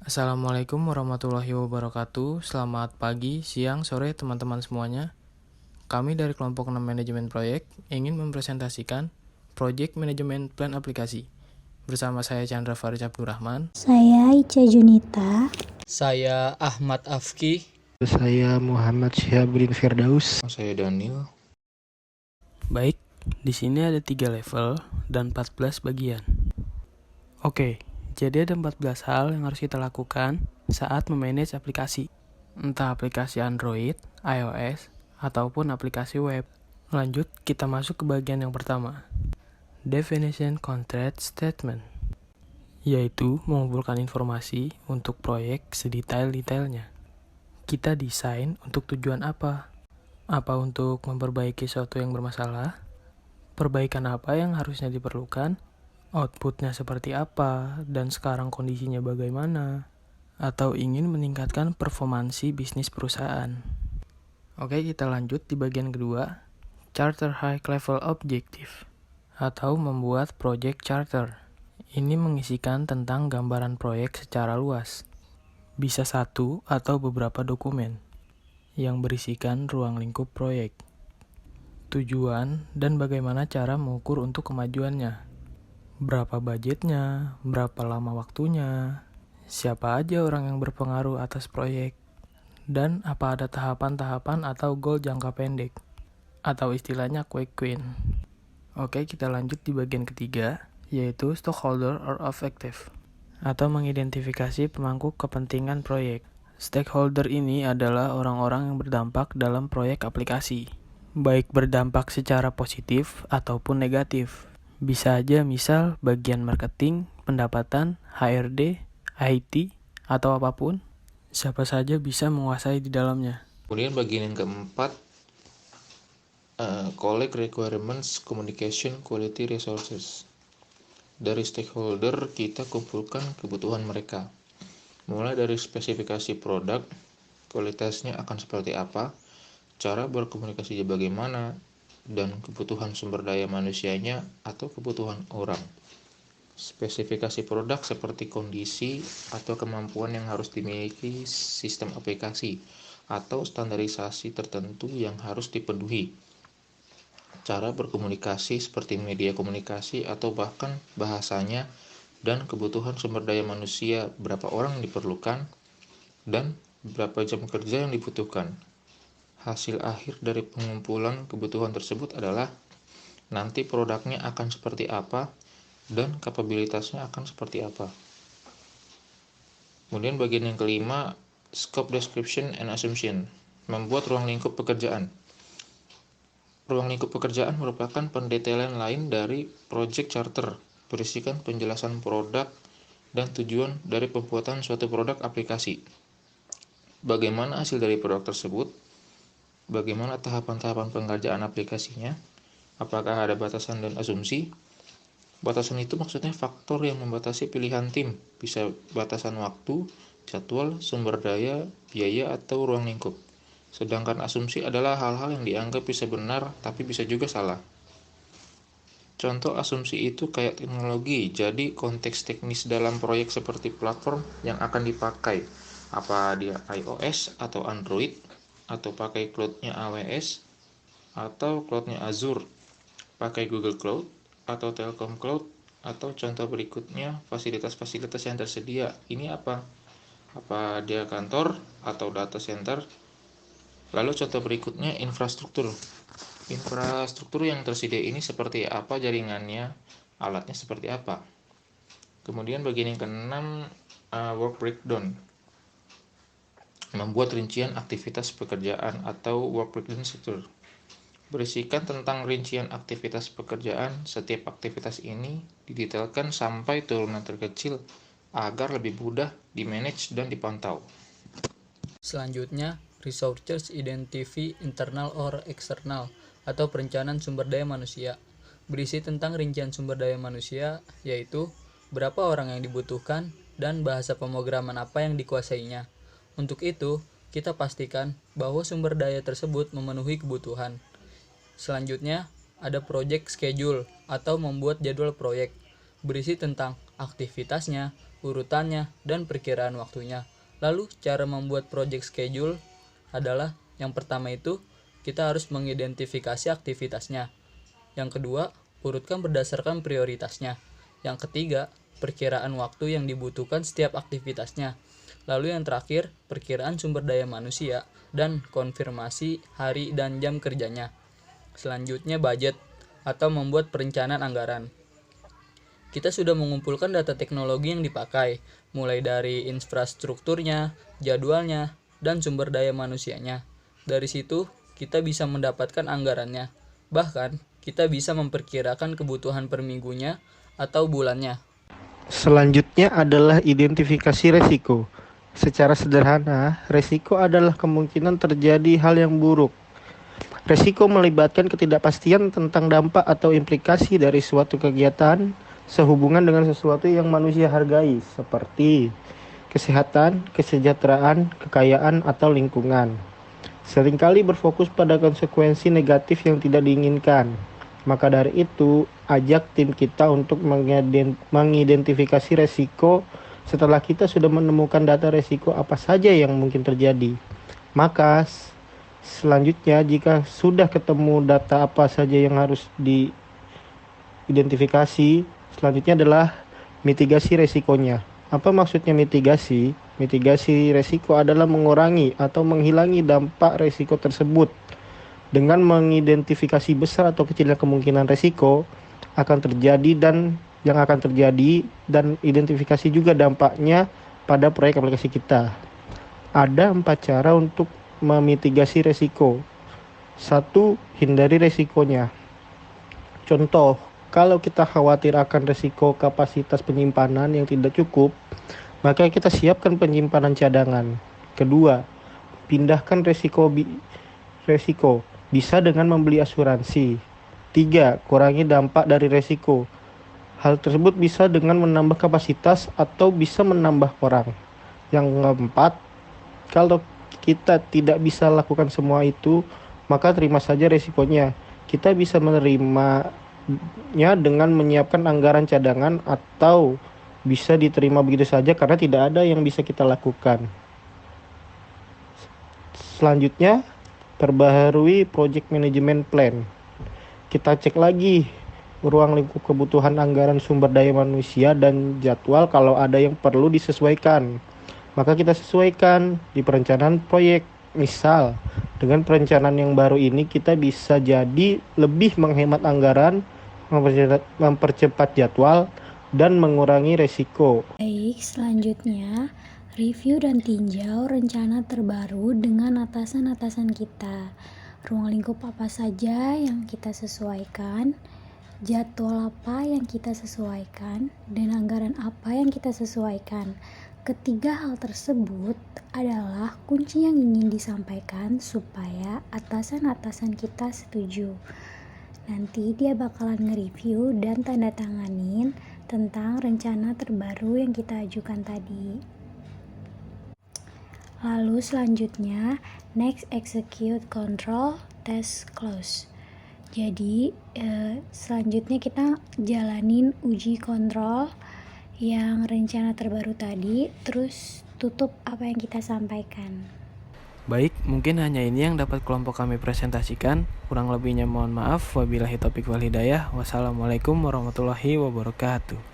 Assalamualaikum warahmatullahi wabarakatuh. Selamat pagi, siang, sore teman-teman semuanya. Kami dari kelompok 6 manajemen proyek ingin mempresentasikan Project Management Plan Aplikasi. Bersama saya Chandra Faris Abdurrahman. Saya Ica Junita. Saya Ahmad Afki. Saya Muhammad Syihabuddin Firdaus. Saya Daniel. Baik, di sini ada 3 level dan 14 bagian. Oke, jadi ada 14 hal yang harus kita lakukan saat memanage aplikasi. Entah aplikasi Android, iOS, ataupun aplikasi web. Lanjut, kita masuk ke bagian yang pertama. Definition Contract Statement, yaitu mengumpulkan informasi untuk proyek sedetail-detailnya. Kita desain untuk tujuan apa? Apa untuk memperbaiki sesuatu yang bermasalah? Perbaikan apa yang harusnya diperlukan? Outputnya seperti apa? Dan sekarang kondisinya bagaimana? Atau ingin meningkatkan performansi bisnis perusahaan? Oke, kita lanjut di bagian kedua. Charter High Level Objective, atau membuat project charter. Ini mengisikan tentang gambaran proyek secara luas. Bisa satu atau beberapa dokumen yang berisikan ruang lingkup proyek, tujuan, dan bagaimana cara mengukur untuk kemajuannya. Berapa budgetnya, berapa lama waktunya, siapa aja orang yang berpengaruh atas proyek, dan apa ada tahapan-tahapan atau goal jangka pendek, atau istilahnya quick win. Oke, kita lanjut di bagian ketiga, yaitu stakeholder or objective, atau mengidentifikasi pemangku kepentingan proyek. Stakeholder ini adalah orang-orang yang berdampak dalam proyek aplikasi, baik berdampak secara positif ataupun negatif. Bisa aja misal bagian marketing, pendapatan, HRD, IT, atau apapun. Siapa saja bisa menguasai di dalamnya. Kemudian bagian yang keempat, collect requirements, communication, quality resources. Dari stakeholder kita kumpulkan kebutuhan mereka. Mulai dari spesifikasi produk, kualitasnya akan seperti apa, cara berkomunikasinya bagaimana, dan kebutuhan sumber daya manusianya atau kebutuhan orang. Spesifikasi produk seperti kondisi atau kemampuan yang harus dimiliki sistem aplikasi atau standarisasi tertentu yang harus dipenuhi. Cara berkomunikasi seperti media komunikasi atau bahkan bahasanya, dan kebutuhan sumber daya manusia, berapa orang yang diperlukan dan berapa jam kerja yang dibutuhkan. Hasil akhir dari pengumpulan kebutuhan tersebut adalah nanti produknya akan seperti apa dan kapabilitasnya akan seperti apa. Kemudian bagian yang kelima, scope description and assumption, membuat ruang lingkup pekerjaan. Ruang lingkup pekerjaan merupakan pendetailan lain dari project charter, berisikan penjelasan produk dan tujuan dari pembuatan suatu produk aplikasi. Bagaimana hasil dari produk tersebut? Bagaimana tahapan-tahapan pengerjaan aplikasinya? Apakah ada batasan dan asumsi? Batasan itu maksudnya faktor yang membatasi pilihan tim, bisa batasan waktu, jadwal, sumber daya, biaya, atau ruang lingkup. Sedangkan asumsi adalah hal-hal yang dianggap bisa benar, tapi bisa juga salah. Contoh asumsi itu kayak teknologi, jadi konteks teknis dalam proyek seperti platform yang akan dipakai. Apa dia iOS atau Android, atau pakai cloud-nya AWS, atau cloud-nya Azure, pakai Google Cloud, atau Telkom Cloud, atau contoh berikutnya fasilitas-fasilitas yang tersedia. Ini apa? Apa dia kantor atau data center? Lalu contoh berikutnya infrastruktur. Infrastruktur yang tersedia ini seperti apa jaringannya, alatnya seperti apa. Kemudian bagian yang keenam, work breakdown. Membuat rincian aktivitas pekerjaan atau work breakdown struktur. Berisikan tentang rincian aktivitas pekerjaan. Setiap aktivitas ini didetailkan sampai turunan terkecil agar lebih mudah dimanage dan dipantau. Selanjutnya, resources identify internal or external, atau perencanaan sumber daya manusia. Berisi tentang rincian sumber daya manusia, yaitu berapa orang yang dibutuhkan dan bahasa pemrograman apa yang dikuasainya. Untuk itu, kita pastikan bahwa sumber daya tersebut memenuhi kebutuhan. Selanjutnya, ada project schedule atau membuat jadwal proyek. Berisi tentang aktivitasnya, urutannya, dan perkiraan waktunya. Lalu cara membuat project schedule adalah yang pertama itu kita harus mengidentifikasi aktivitasnya. Yang kedua, urutkan berdasarkan prioritasnya. Yang ketiga, perkiraan waktu yang dibutuhkan setiap aktivitasnya. Lalu yang terakhir, perkiraan sumber daya manusia dan konfirmasi hari dan jam kerjanya. Selanjutnya budget atau membuat perencanaan anggaran. Kita sudah mengumpulkan data teknologi yang dipakai, mulai dari infrastrukturnya, jadwalnya, dan sumber daya manusianya. Dari situ, kita bisa mendapatkan anggarannya. Bahkan, kita bisa memperkirakan kebutuhan per minggunya atau bulannya. Selanjutnya adalah identifikasi resiko. Secara sederhana, resiko adalah kemungkinan terjadi hal yang buruk. Resiko melibatkan ketidakpastian tentang dampak atau implikasi dari suatu kegiatan sehubungan dengan sesuatu yang manusia hargai, seperti kesehatan, kesejahteraan, kekayaan, atau lingkungan. Seringkali berfokus pada konsekuensi negatif yang tidak diinginkan. Maka dari itu, ajak tim kita untuk mengidentifikasi resiko setelah kita sudah menemukan data resiko apa saja yang mungkin terjadi. Maka selanjutnya, jika sudah ketemu data apa saja yang harus diidentifikasi, selanjutnya adalah mitigasi resikonya. Apa maksudnya mitigasi? Mitigasi resiko adalah mengurangi atau menghilangi dampak resiko tersebut. Dengan mengidentifikasi besar atau kecilnya kemungkinan resiko akan terjadi dan yang akan terjadi, dan identifikasi juga dampaknya pada proyek aplikasi kita. Ada 4 cara untuk memitigasi resiko. 1. Hindari resikonya. Contoh, kalau kita khawatir akan resiko kapasitas penyimpanan yang tidak cukup, maka kita siapkan penyimpanan cadangan. Kedua, pindahkan resiko bisa dengan membeli asuransi. 3. Kurangi dampak dari resiko. Hal tersebut bisa dengan menambah kapasitas atau bisa menambah orang. Yang keempat, kalau kita tidak bisa lakukan semua itu, maka terima saja resikonya. Kita bisa menerimanya dengan menyiapkan anggaran cadangan atau bisa diterima begitu saja karena tidak ada yang bisa kita lakukan. Selanjutnya, perbaharui project management plan. Kita cek lagi ruang lingkup kebutuhan anggaran sumber daya manusia dan jadwal kalau ada yang perlu disesuaikan. Maka kita sesuaikan di perencanaan proyek. Misal, dengan perencanaan yang baru ini kita bisa jadi lebih menghemat anggaran, mempercepat jadwal, dan mengurangi resiko. Baik, selanjutnya review dan tinjau rencana terbaru dengan atasan-atasan kita. Ruang lingkup apa saja yang kita sesuaikan, jadwal apa yang kita sesuaikan, dan anggaran apa yang kita sesuaikan. Ketiga hal tersebut adalah kunci yang ingin disampaikan supaya atasan-atasan kita setuju. Nanti dia bakalan nge-review dan tanda tanganin tentang rencana terbaru yang kita ajukan tadi. Lalu selanjutnya, next execute control test close. Jadi selanjutnya kita jalanin uji kontrol yang rencana terbaru tadi, terus tutup apa yang kita sampaikan. Baik, mungkin hanya ini yang dapat kelompok kami presentasikan. Kurang lebihnya mohon maaf. Wabillahi taufiq wal hidayah. Wassalamualaikum warahmatullahi wabarakatuh.